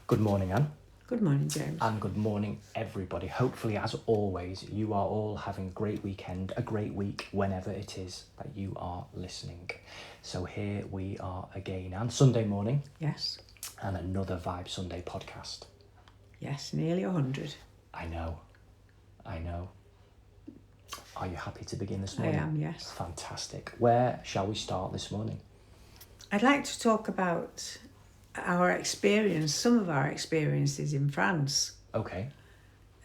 Good morning, Anne. Good morning, James. And good morning, everybody. Hopefully, as always, you are all having a great weekend, a great week, whenever it is that you are listening. So here we are again, Anne, Sunday morning. Yes. And another Vibe Sunday podcast. Yes, nearly 100. I know. Are you happy to begin this morning? I am, yes. Fantastic. Where shall we start this morning? I'd like to talk about some of our experiences in France. Okay.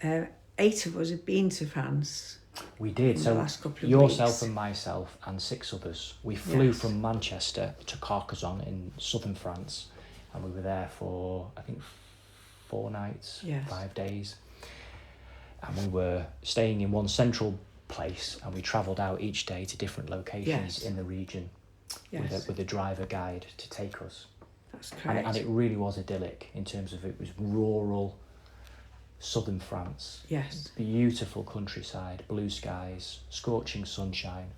8 of us have been to France. We did. In so the last couple of yourself weeks. and myself and 6 others. We flew Yes. from Manchester to Carcassonne in southern France, and we were there for I think 4 nights, Yes. 5 days, and we were staying in one central place, and we travelled out each day to different locations Yes. in the region Yes. with a driver guide to take us. That's correct. And it really was idyllic in terms of it was rural southern France. Yes. Beautiful countryside, blue skies, scorching sunshine,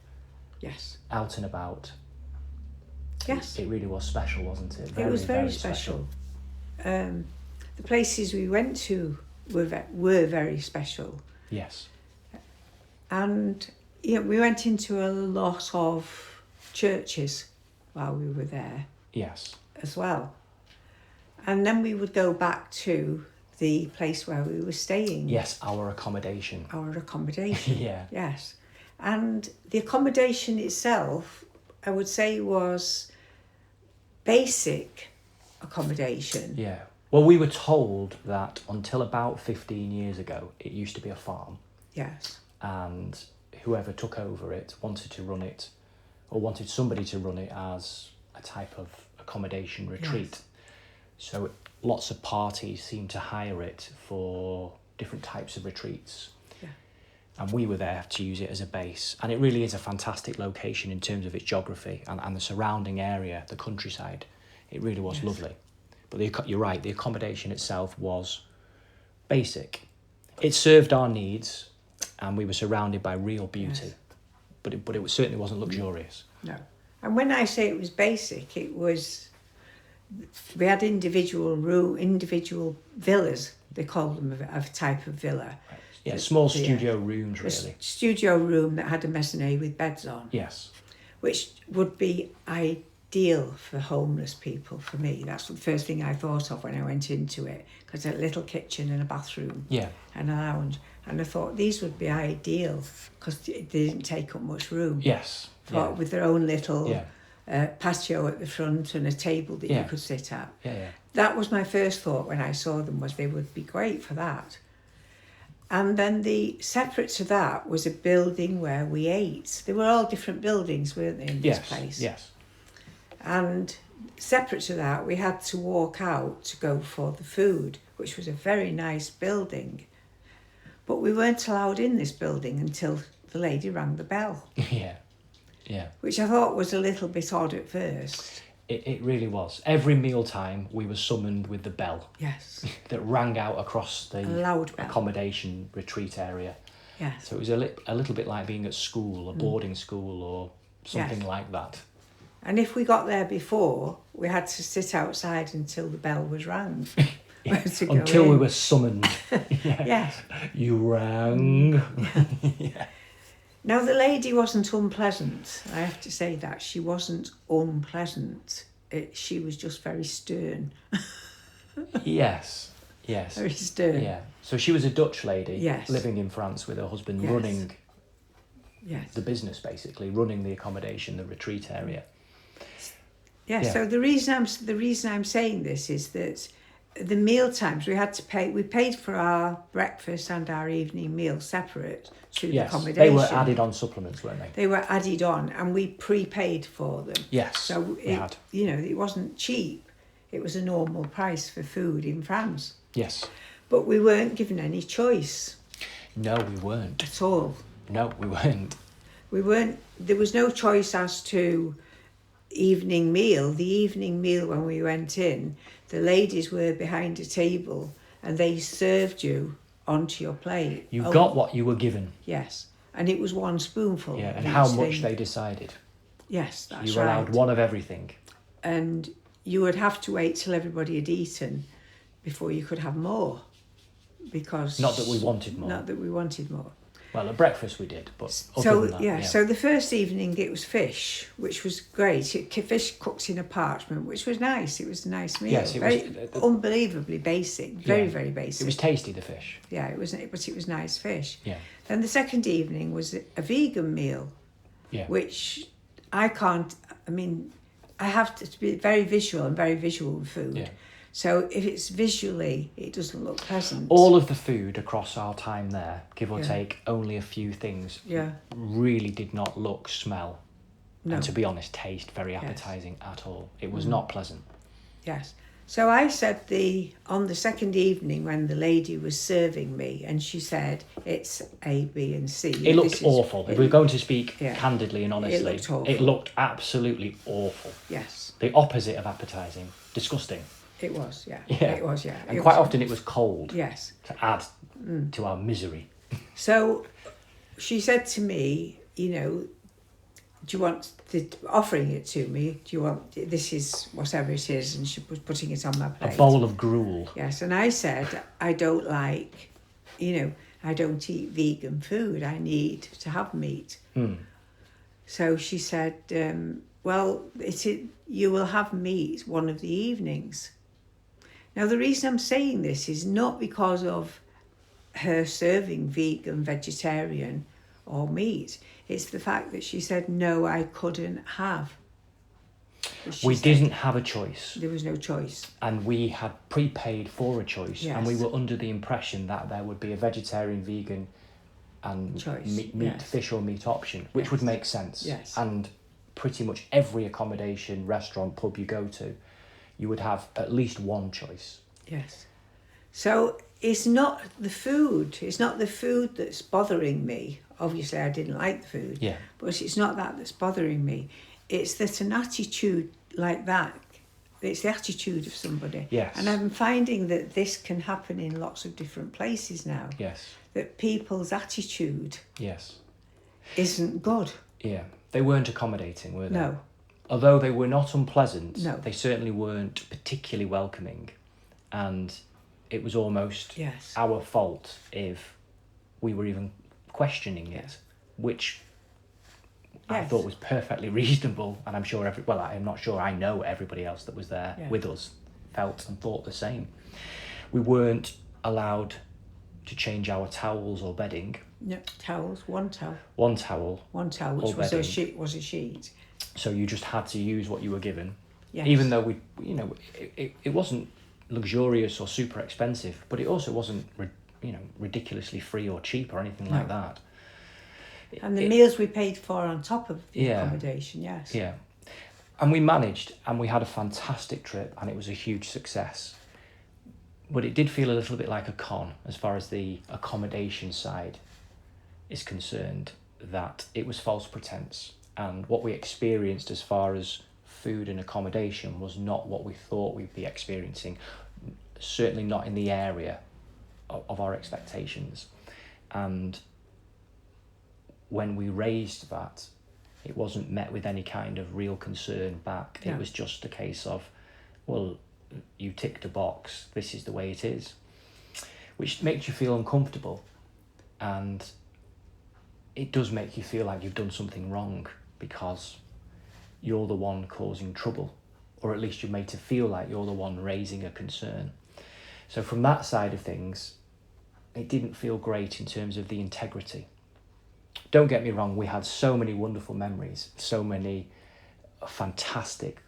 Yes. out and about. Yes. It really was special, wasn't it? It was very special. The places we went to were very special. Yes. And we went into a lot of churches while we were there Yes. as well. And then we would go back to the place where we were staying. Yes, our accommodation. Our accommodation. Yeah. Yes. And the accommodation itself, I would say, was basic accommodation. Yeah. Well, we were told that until about 15 years ago, it used to be a farm, Yes. and whoever took over it wanted to run it, or wanted somebody to run it as a type of accommodation retreat. Yes. So lots of parties seemed to hire it for different types of retreats. Yeah. And we were there to use it as a base. And it really is a fantastic location in terms of its geography and the surrounding area, the countryside. It really was Yes. lovely. But you're right, the accommodation itself was basic. It served our needs, and we were surrounded by real beauty. Yes. But it certainly wasn't luxurious. No. And when I say it was basic, we had individual villas. They called them a type of villa. Yeah, small studio rooms, really. A studio room that had a mezzanine with beds on. Yes. Which would be ideal for homeless people, for me. That's the first thing I thought of when I went into it, because a little kitchen and a bathroom. Yeah. And a lounge. And I thought these would be ideal, because they didn't take up much room. Yes. But with their own little Yeah. patio at the front and a table that you could sit at. Yeah. That was my first thought when I saw them, was they would be great for that. And then separate to that was a building where we ate. They were all different buildings, weren't they, in this place? Yes. And separate to that, we had to walk out to go for the food, which was a very nice building. But we weren't allowed in this building until the lady rang the bell. Yeah. Yeah. Which I thought was a little bit odd at first. It really was. Every mealtime, we were summoned with the bell Yes. that rang out across the loud bell. accommodation retreat area. Yes. So it was a little bit like being at school, a boarding school or something like that. And if we got there before, we had to sit outside until the bell was rang. To go Until in. we were summoned. Yes. You rang. Yeah. Now, the lady wasn't unpleasant. I have to say that. She wasn't unpleasant. She was just very stern. Yes. Very stern. Yeah. So she was a Dutch lady Yes. living in France with her husband, Yes. running Yes. the business, basically, running the accommodation, the retreat area. Yeah. Yeah. So the reason I'm saying this is that the meal times we paid for our breakfast and our evening meal separate to the accommodation. They were added on supplements, weren't they? They were added on, and we prepaid for them. Yes, So we had. it wasn't cheap. It was a normal price for food in France. Yes. But we weren't given any choice No, we weren't. at all. No, we weren't. There was no choice as to evening meal. The evening meal, when we went in, the ladies were behind a table and they served you onto your plate. You got what you were given. Yes. And it was one spoonful. Yeah, of and each how much thing. they decided. Yes, that's You were allowed right. one of everything. And you would have to wait till everybody had eaten before you could have more, because Not that we wanted more. Not that we wanted more. Well, at breakfast we did, but other So than that, yeah. so the first evening it was fish, which was great. Fish cooked in a parchment, which was nice. It was a nice meal. Yes, it was unbelievably basic, very basic. It was tasty, the fish. Yeah, but it was nice fish. Yeah. Then the second evening was a vegan meal, which I can't. I mean, I have to be very visual with food. Yeah. So if it's visually, it doesn't look pleasant. All of the food across our time there, give or take, only a few things, really did not look, smell, and to be honest, taste very appetising at all. It was not pleasant. Yes. So I said on the second evening when the lady was serving me, and she said, it's A, B and C. It looked awful. If we're going to speak candidly and honestly, it looked awful. Absolutely awful. Yes. The opposite of appetising. Disgusting. It was, yeah. Yeah. It was, yeah. And quite often it was cold. Yes. To add to our misery. So she said to me, do you want offering it to me? Do you want, this is whatever it is, and she was putting it on my plate. A bowl of gruel. Yes, and I said, I don't like, I don't eat vegan food. I need to have meat. So she said, well, you will have meat one of the evenings. Now, the reason I'm saying this is not because of her serving vegan, vegetarian or meat. It's the fact that she said, no, I couldn't have. We didn't have a choice. There was no choice. And we had prepaid for a choice. Yes. And we were under the impression that there would be a vegetarian, vegan and meat, fish or meat option, which would make sense. Yes. And pretty much every accommodation, restaurant, pub you go to, you would have at least one choice. Yes. So it's not the food. It's not the food that's bothering me. Obviously, I didn't like the food. Yeah. But it's not that that's bothering me. It's that an attitude like that, it's the attitude of somebody. Yes. And I'm finding that this can happen in lots of different places now. Yes. That people's attitude yes. isn't good. Yeah. They weren't accommodating, were they? No. Although they were not unpleasant, No. they certainly weren't particularly welcoming. And it was almost our fault if we were even questioning it, which I thought was perfectly reasonable. And I'm sure I'm not sure, I know everybody else that was there with us felt and thought the same. We weren't allowed to change our towels or bedding. No, towels, one towel. One towel. One towel, which was a sheet. So you just had to use what you were given. Yes. Even though it wasn't luxurious or super expensive, but it also wasn't, ridiculously free or cheap or anything like that. And the meals we paid for on top of the accommodation, yes. Yeah. And we managed, and we had a fantastic trip, and it was a huge success. But it did feel a little bit like a con as far as the accommodation side is concerned, that it was false pretense. And what we experienced as far as food and accommodation was not what we thought we'd be experiencing, certainly not in the area of our expectations. And when we raised that, it wasn't met with any kind of real concern back. No. It was just a case of, well, you ticked a box, this is the way it is, which makes you feel uncomfortable. And it does make you feel like you've done something wrong because you're the one causing trouble, or at least you're made to feel like you're the one raising a concern. So from that side of things, it didn't feel great in terms of the integrity. Don't get me wrong, we had so many wonderful memories, so many fantastic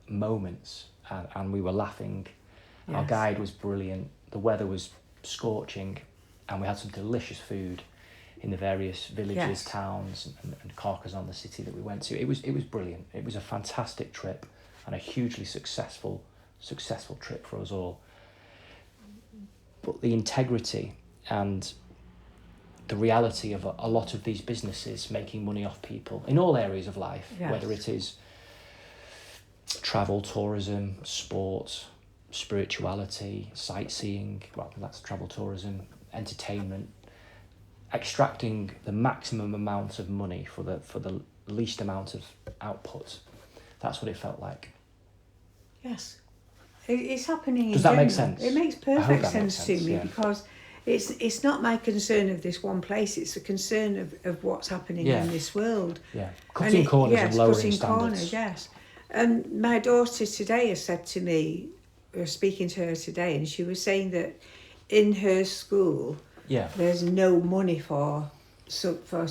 moments, and we were laughing. Yes. Our guide was brilliant, the weather was scorching, and we had some delicious food in the various villages, towns, and Carcassonne, the city that we went to. It was brilliant. It was a fantastic trip and a hugely successful trip for us all. But the integrity and the reality of a lot of these businesses making money off people in all areas of life, whether it is travel, tourism, sport, spirituality, sightseeing, well, that's travel, tourism, entertainment, extracting the maximum amount of money for the least amount of output. That's what it felt like. Yes. It's happening in Does that make general. sense? It makes I hope perfect that makes sense to sense, me, yeah. because it's not my concern of this one place, it's a concern of what's happening Yeah. in this world. Yeah. Cutting corners and lowering cutting standards. corners, yes. And my daughter today has said to me, I was speaking to her today, and she was saying that in her school, Yeah. there's no money for something. For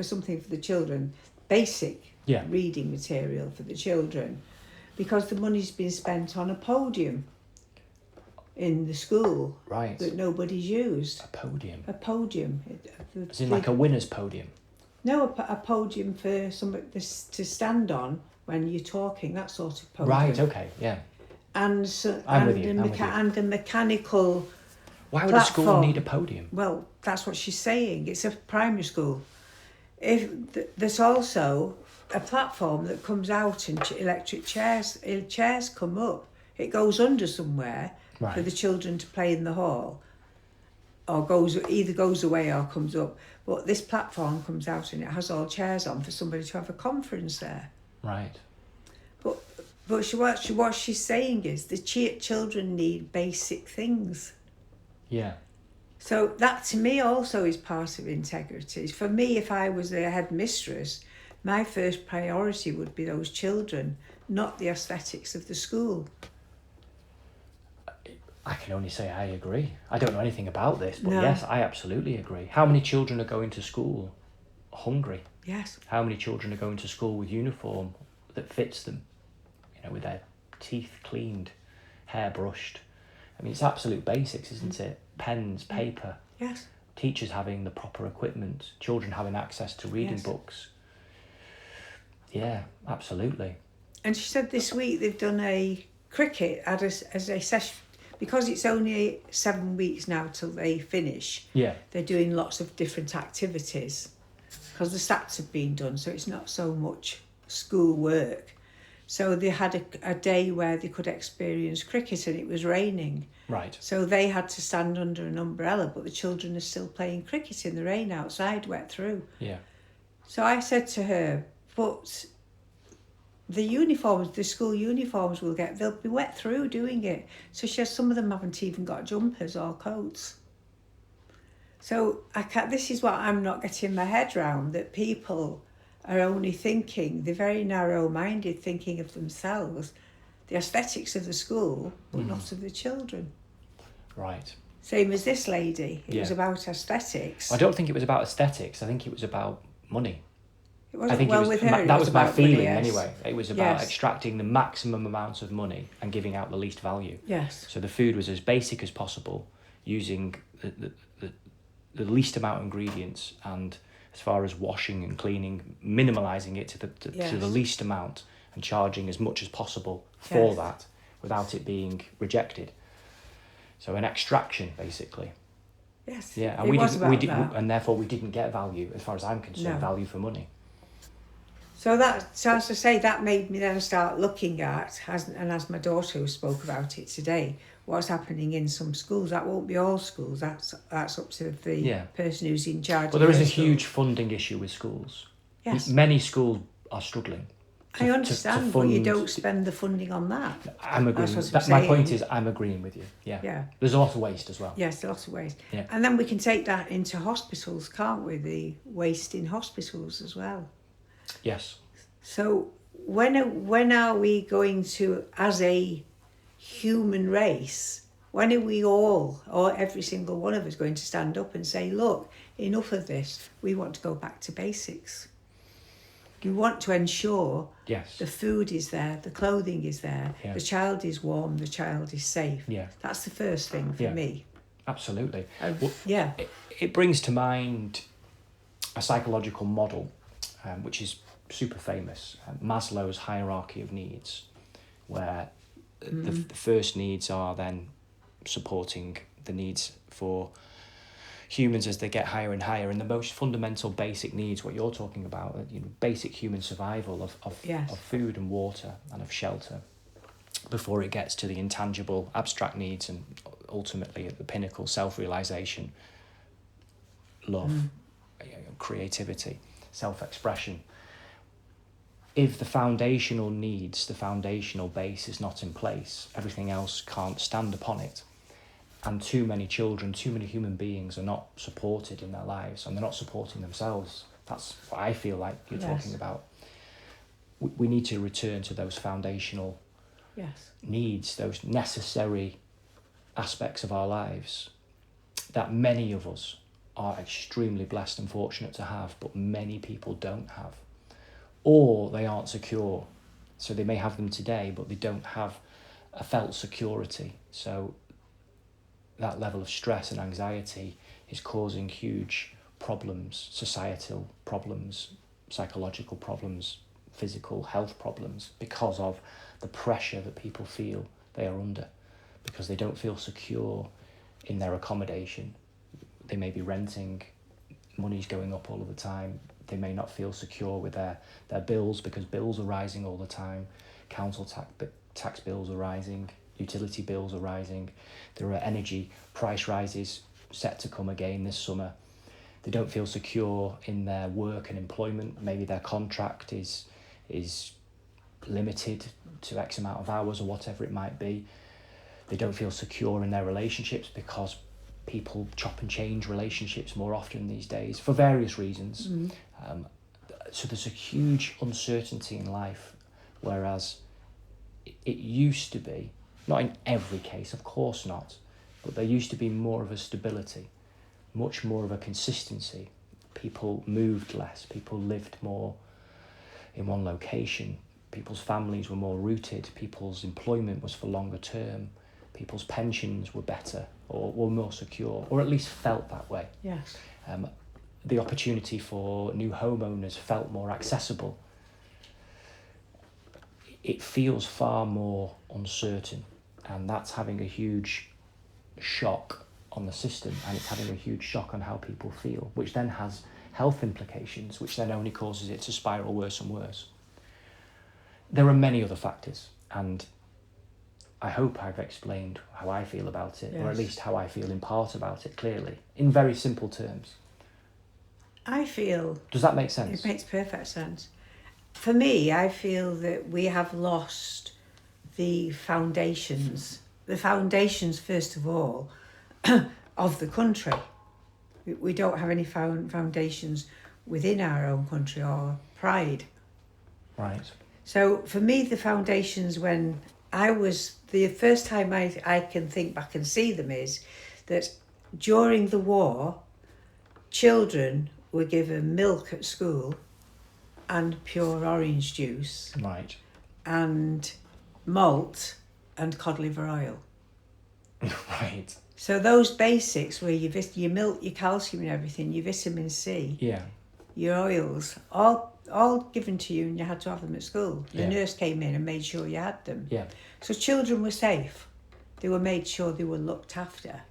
something for the children, basic Yeah. reading material for the children, because the money's been spent on a podium in the school Right. that nobody's used. A podium. A podium. As in like a winner's podium. No, a podium for somebody to stand on when you're talking, that sort of podium. Right, okay, yeah. And and a mechanical. Why would platform. a school need a podium? Well, that's what she's saying. It's a primary school. There's also a platform that comes out, and electric chairs come up. It goes under somewhere Right. for the children to play in the hall, or either goes away or comes up. But this platform comes out, and it has all chairs on for somebody to have a conference there. Right. But what she's saying is the children need basic things. Yeah. So that to me also is part of integrity. For me, if I was a headmistress, my first priority would be those children, not the aesthetics of the school. I can only say I agree. I don't know anything about this, but No. yes, I absolutely agree. How many children are going to school hungry? Yes. How many children are going to school with uniform that fits them? You know, with their teeth cleaned, hair brushed. I mean, it's absolute basics, isn't it? Pens, paper. Yes. Teachers having the proper equipment. Children having access to reading Yes. books. Yeah, absolutely. And she said this week they've done a cricket as a session, because it's only 7 weeks now till they finish. Yeah. They're doing lots of different activities because the stats have been done, so it's not so much school work. So they had a day where they could experience cricket, and it was raining. Right. So they had to stand under an umbrella, but the children are still playing cricket in the rain outside, wet through. Yeah. So I said to her, but the school uniforms they'll be wet through doing it. So she says some of them haven't even got jumpers or coats. So this is what I'm not getting my head round, that people are only thinking, they're very narrow-minded, thinking of themselves, the aesthetics of the school, but not of the children. Right. Same as this lady. It was Yeah. about aesthetics. I don't think it was about aesthetics. I think it was about money. It wasn't I think well it was, with her. that was my about money, feeling yes. anyway. It was about Yes. extracting the maximum amount of money and giving out the least value. Yes. So the food was as basic as possible, using the least amount of ingredients, and as far as washing and cleaning, minimalising it to the Yes. least amount, and charging as much as possible for Yes. that without it being rejected. So an extraction, basically. Yes. Yeah, and it we was didn't, about that. and therefore we didn't get value, as far as I'm concerned, No. value for money. So as I say, that made me then start looking at, as my daughter spoke about it today, what's happening in some schools. That won't be all schools. That's up to the Yeah. person who's in charge. But of there is their a school. huge funding issue with schools. Yes. Many schools are struggling. I understand, but you fund- don't spend the funding on that. I'm agreeing. That's what I'm My point saying. is, I'm agreeing with you. Yeah. Yeah. There's a lot of waste as well. Yes, lots of ways. Yeah. And then we can take that into hospitals, can't we? The waste in hospitals as well. Yes. So when are we going to, as a human race, when are we all, or every single one of us, going to stand up and say, look, enough of this, we want to go back to basics. You want to ensure Yes. the food is there, the clothing is there, Yeah. the child is warm, the child is safe. Yeah. That's the first thing for Yeah. me. Absolutely. And- Well, yeah. It brings to mind a psychological model, which is super famous, Maslow's hierarchy of needs, where the first needs are then supporting the needs for humans as they get higher and higher, and the most fundamental basic needs, what you're talking about, basic human survival Yes. of food and water and of shelter, before it gets to the intangible abstract needs, and ultimately at the pinnacle, self-realisation, love, creativity, self-expression. if the foundational needs, the foundational base is not in place, everything else can't stand upon it. And too many children, too many human beings are not supported in their lives, and they're not supporting themselves. That's what I feel like you're talking about. We need to return to those foundational needs, those necessary aspects of our lives that many of us are extremely blessed and fortunate to have, but many people don't have. Or they aren't secure. So they may have them today, but they don't have a felt security. So that level of stress and anxiety is causing huge problems, societal problems, psychological problems, physical health problems, because of the pressure that people feel they are under, because they don't feel secure in their accommodation. They may be renting, money's going up all of the time. They may not feel secure with their bills, because bills are rising all the time. Council tax bills are rising, utility bills are rising. There are energy price rises set to come again this summer. They don't feel secure in their work and employment. Maybe their contract is limited to X amount of hours or whatever it might be. They don't feel secure in their relationships, because people chop and change relationships more often these days for various reasons. So there's a huge uncertainty in life, whereas it used to be, not in every case, of course not, but there used to be more of a stability, much more of a consistency. People moved less, people lived more in one location, people's families were more rooted, people's employment was for longer term, people's pensions were better or were more secure, or at least felt that way. Yes. The opportunity for new homeowners felt more accessible. It feels far more uncertain, and that's having a huge shock on the system, and it's having a huge shock on how people feel, which then has health implications, which then only causes it to spiral worse and worse. There are many other factors, and I hope I've explained how I feel about it, or at least how I feel in part about it clearly, in very simple terms. I feel... Does that make sense? It makes perfect sense. For me, I feel that we have lost the foundations. The foundations, first of all, of the country. We don't have any foundations within our own country or pride. Right. So for me, the foundations, when I was... The first time I can think back and see them is that during the war, children were given milk at school and pure orange juice. Right. And malt and cod liver oil. Right. So those basics where your milk, your calcium and everything, your vitamin C, your oils, all given to you, and you had to have them at school. The nurse came in and made sure you had them. Yeah. So children were safe. They were made sure they were looked after.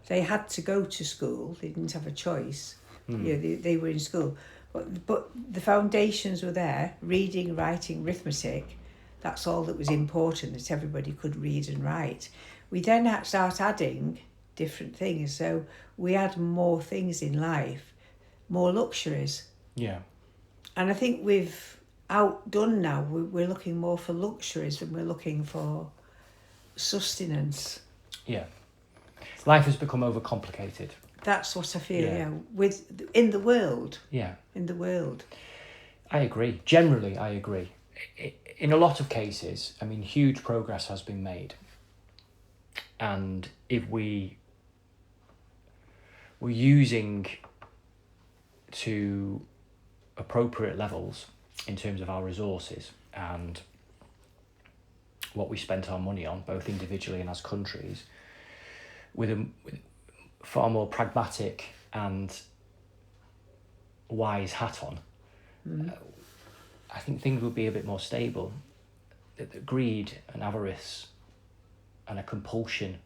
They had to go to school. They didn't have a choice. They were in school. But the foundations were there, reading, writing, arithmetic. That's all that was important, that everybody could read and write. We then had to start adding different things. So we had more things in life, more luxuries. Yeah. And I think we've outdone now. We're looking more for luxuries than we're looking for sustenance. Yeah. Life has become overcomplicated. That's what I feel, in the world. Yeah. In the world. I agree. Generally, I agree. In a lot of cases, I mean, huge progress has been made. And if we were using to appropriate levels in terms of our resources and what we spent our money on, both individually and as countries, with a far more pragmatic and wise hat on, I think things would be a bit more stable. The greed and avarice and a compulsion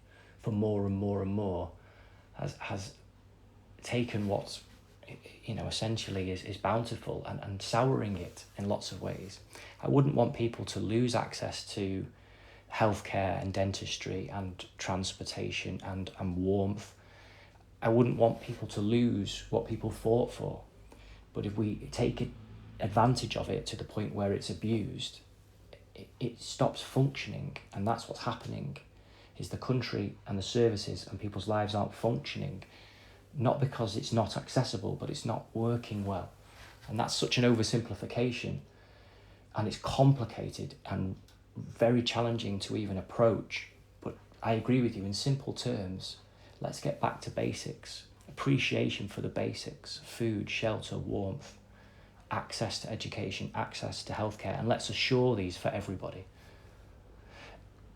for more and more and more has taken what, essentially is bountiful and souring it in lots of ways. I wouldn't want people to lose access to healthcare and dentistry and transportation and warmth. I wouldn't want people to lose what people fought for. But if we take it advantage of it to the point where it's abused, it stops functioning. And that's what's happening, is the country and the services and people's lives aren't functioning, not because it's not accessible, but it's not working well. And that's such an oversimplification, and it's complicated and very challenging to even approach. But I agree with you, in simple terms, let's get back to basics. Appreciation for the basics: food, shelter, warmth, access to education, access to healthcare, and let's assure these for everybody.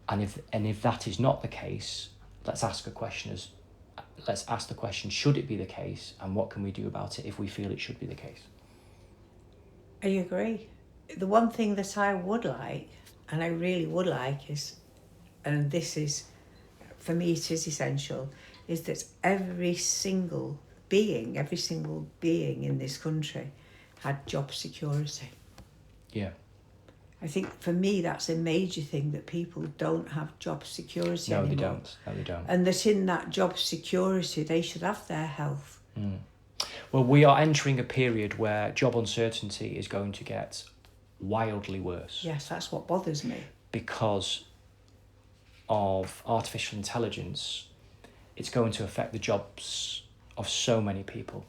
And if that is not the case, let's ask the question, should it be the case, and what can we do about it if we feel it should be the case? I agree. The one thing that I would like, and I really would like, is, and this is, for me it is essential, is that every single being in this country had job security. Yeah. I think for me that's a major thing, that people don't have job security anymore. No, they don't. And that in that job security they should have their health. Well, we are entering a period where job uncertainty is going to get wildly worse. Yes, that's what bothers me. Because of artificial intelligence, it's going to affect the jobs of so many people.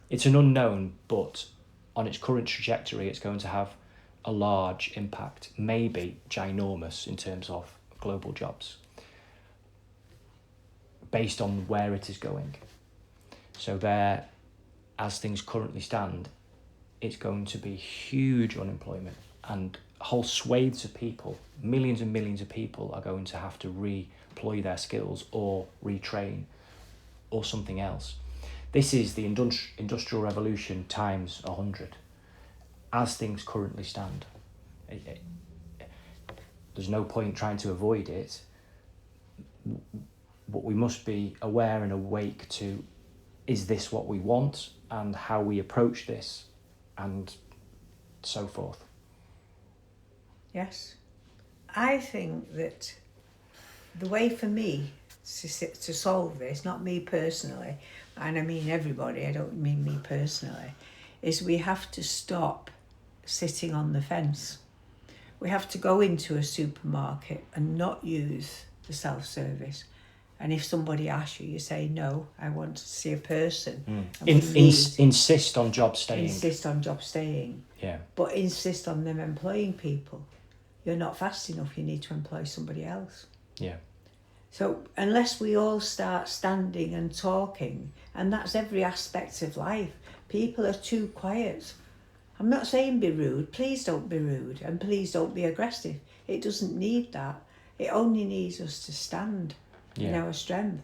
It's an unknown, but on its current trajectory, it's going to have a large impact, maybe ginormous in terms of global jobs, based on where it is going. So there, as things currently stand, it's going to be huge unemployment, and whole swathes of people, millions and millions of people, are going to have to redeploy their skills or retrain or something else. This is the Industrial Revolution times 100, as things currently stand. There's no point trying to avoid it, but we must be aware and awake to, is this what we want, and how we approach this, and so forth. Yes. I think that the way for me to solve this, not me personally, and I mean everybody, I don't mean me personally, is we have to stop sitting on the fence. We have to go into a supermarket and not use the self-service. And if somebody asks you, you say, no, I want to see a person. Insist on job staying. Insist on job staying. Yeah. But insist on them employing people. You're not fast enough, you need to employ somebody else. Yeah. So unless we all start standing and talking, and that's every aspect of life, people are too quiet. I'm not saying be rude, please don't be rude, and please don't be aggressive. It doesn't need that. It only needs us to stand in our strength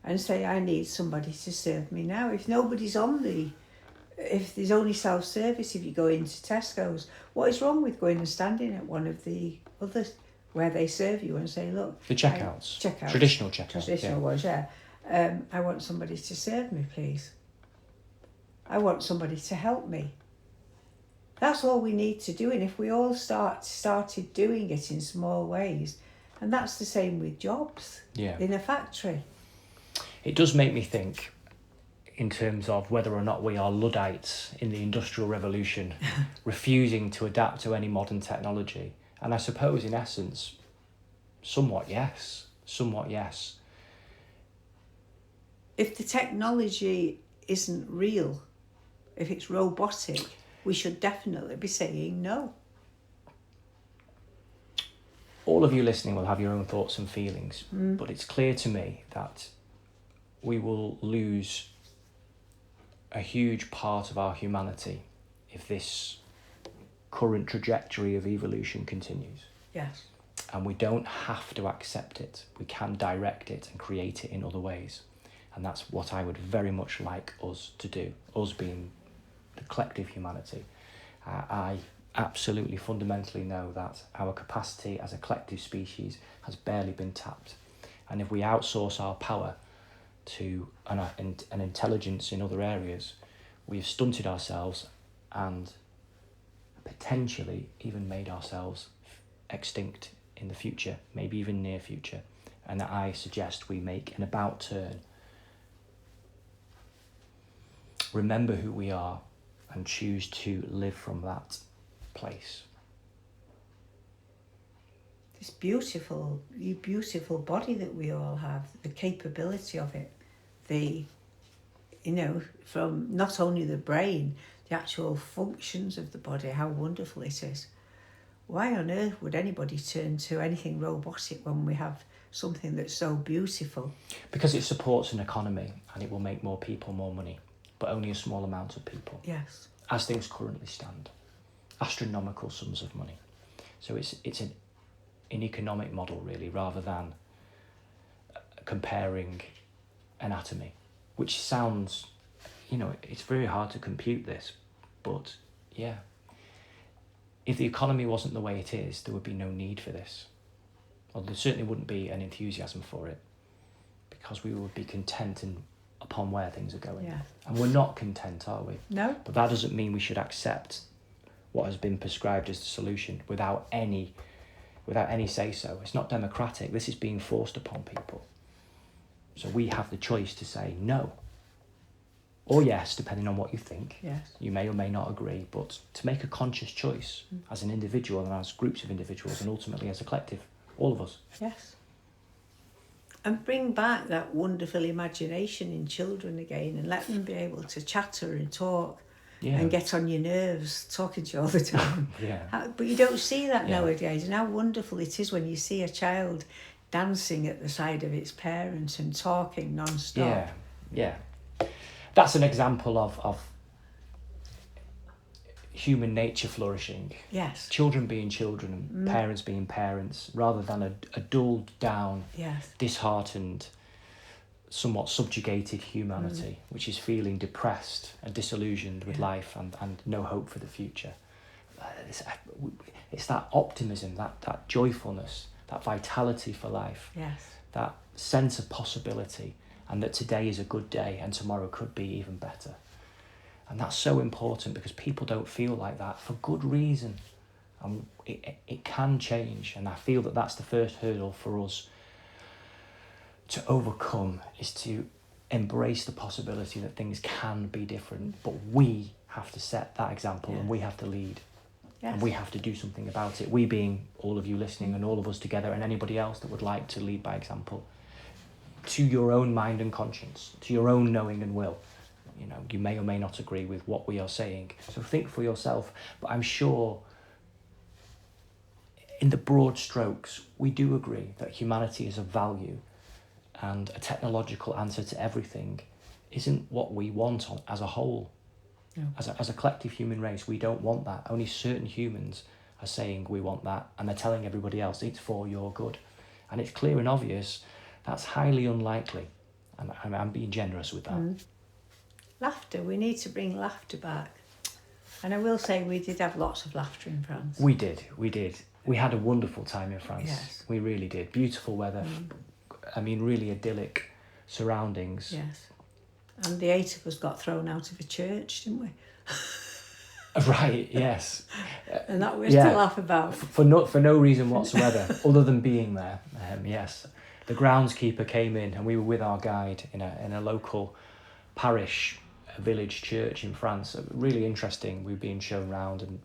and say, I need somebody to serve me now. If nobody's if there's only self-service, if you go into Tesco's, what is wrong with going and standing at one of the others where they serve you and say, look... The checkouts. Traditional checkouts. Traditional ones, yeah. I want somebody to serve me, please. I want somebody to help me. That's all we need to do. And if we all started doing it in small ways, and that's the same with jobs in a factory. It does make me think in terms of whether or not we are Luddites in the Industrial Revolution, refusing to adapt to any modern technology. And I suppose, in essence, somewhat yes. If the technology isn't real, if it's robotic, we should definitely be saying no. All of you listening will have your own thoughts and feelings, but it's clear to me that we will lose a huge part of our humanity if this current trajectory of evolution continues. Yes. And we don't have to accept it. We can direct it and create it in other ways. And that's what I would very much like us to do, us being the collective humanity. I absolutely fundamentally know that our capacity as a collective species has barely been tapped. And if we outsource our power to an intelligence in other areas, we've stunted ourselves and potentially even made ourselves extinct in the future, maybe even near future. And that I suggest we make an about turn. Remember who we are, and choose to live from that place. This beautiful body that we all have, the capability of it, from not only the brain, the actual functions of the body, how wonderful it is. Why on earth would anybody turn to anything robotic when we have something that's so beautiful? Because it supports an economy and it will make more people more money, but only a small amount of people. Yes. As things currently stand. Astronomical sums of money. So it's an economic model really, rather than comparing anatomy, which sounds, it's very hard to compute this, but yeah. If the economy wasn't the way it is, there would be no need for this. Or there certainly wouldn't be an enthusiasm for it, because we would be content upon where things are going. Yeah. And we're not content, are we? No. But that doesn't mean we should accept what has been prescribed as the solution without any say-so. It's not democratic. This is being forced upon people. So we have the choice to say no or yes, depending on what you think. Yes. You may or may not agree, but to make a conscious choice as an individual and as groups of individuals and ultimately as a collective, all of us. Yes. And bring back that wonderful imagination in children again and let them be able to chatter and talk and get on your nerves talking to you all the time. But you don't see that nowadays, and how wonderful it is when you see a child dancing at the side of its parents and talking non-stop. Yeah. That's an example of human nature flourishing. Yes. Children being children and parents being parents, rather than a dulled down, disheartened, somewhat subjugated humanity, which is feeling depressed and disillusioned with life and no hope for the future. It's that optimism, that joyfulness, that vitality for life, that sense of possibility, and that today is a good day and tomorrow could be even better. And that's so important because people don't feel like that for good reason. And it can change, and I feel that that's the first hurdle for us to overcome, is to embrace the possibility that things can be different, but we have to set that example and we have to lead. And we have to do something about it. We being all of you listening and all of us together and anybody else that would like to lead by example. To your own mind and conscience, to your own knowing and will. You may or may not agree with what we are saying. So think for yourself. But I'm sure in the broad strokes, we do agree that humanity is of value, and a technological answer to everything isn't what we want as a whole. No. As a collective human race, we don't want that. Only certain humans are saying we want that, and they're telling everybody else it's for your good. And it's clear and obvious that's highly unlikely. And I'm being generous with that. Laughter, we need to bring laughter back. And I will say we did have lots of laughter in France. We did. We had a wonderful time in France. Yes. We really did. Beautiful weather. Really idyllic surroundings. Yes. And the 8 of us got thrown out of a church, didn't we? Right, yes. And that was to laugh about. For no reason whatsoever, other than being there. Yes. The groundskeeper came in and we were with our guide in a local parish, a village church in France. Really interesting. We were being shown around and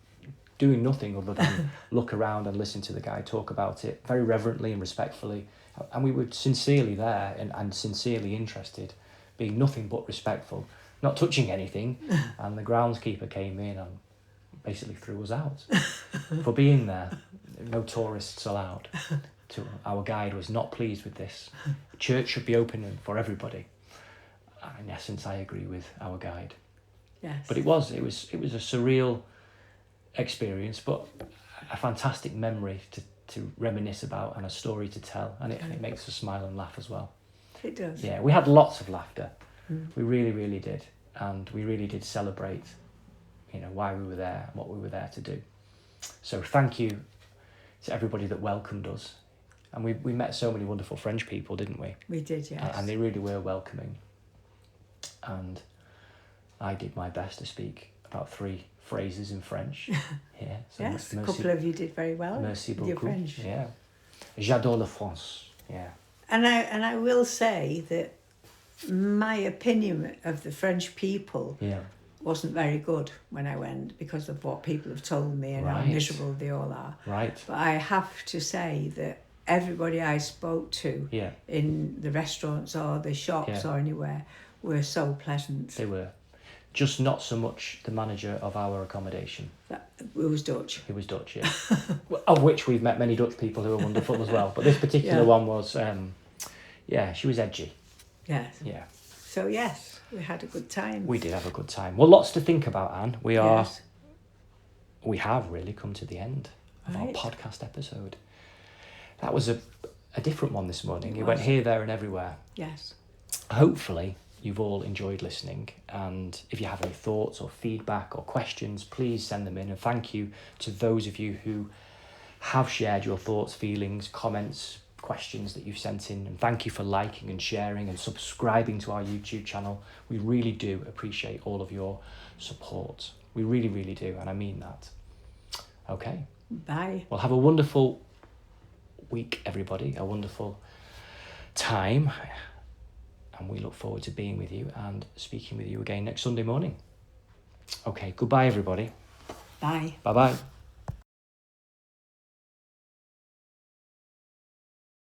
doing nothing other than look around and listen to the guy talk about it very reverently and respectfully. And we were sincerely there and sincerely interested, being nothing but respectful, not touching anything. And the groundskeeper came in and basically threw us out for being there. No tourists allowed. Our guide was not pleased with this. Church should be open for everybody. In essence, I agree with our guide. Yes. But it was a surreal experience, but a fantastic memory to reminisce about and a story to tell, and it makes us smile and laugh as well. It does. Yeah, we had lots of laughter. We really, really did, and we really did celebrate, why we were there and what we were there to do. So thank you to everybody that welcomed us, and we met so many wonderful French people, didn't we? We did, yes. And they really were welcoming. And I did my best to speak about 3 phrases in French. Yeah. So yes, a couple of you did very well. Merci beaucoup. Your French. Yeah. J'adore la France. Yeah. And I will say that my opinion of the French people wasn't very good when I went because of what people have told me and how Right. miserable they all are. Right. But I have to say that everybody I spoke to Yeah. in the restaurants or the shops Yeah. or anywhere were so pleasant. They were. Just not so much the manager of our accommodation. It was Dutch. Who was Dutch, yeah. Of which we've met many Dutch people who are wonderful as well. But this particular Yeah. one was, she was edgy. Yes. Yeah. So yes, we had a good time. We did have a good time. Well, lots to think about, Anne. We Yes. have really come to the end of Right. our podcast episode. That was a different one this morning. It It went was. here, there and everywhere. Yes. Hopefully you've all enjoyed listening, and if you have any thoughts or feedback or questions, please send them in. And thank you to those of you who have shared your thoughts, feelings, comments, questions that you've sent in, and thank you for liking and sharing and subscribing to our YouTube channel. We really do appreciate all of your support. We really, really do, and I mean that. Okay. Bye. Well, have a wonderful week, everybody, a wonderful time, and we look forward to being with you and speaking with you again next Sunday morning. Okay, goodbye, everybody. Bye. Bye-bye.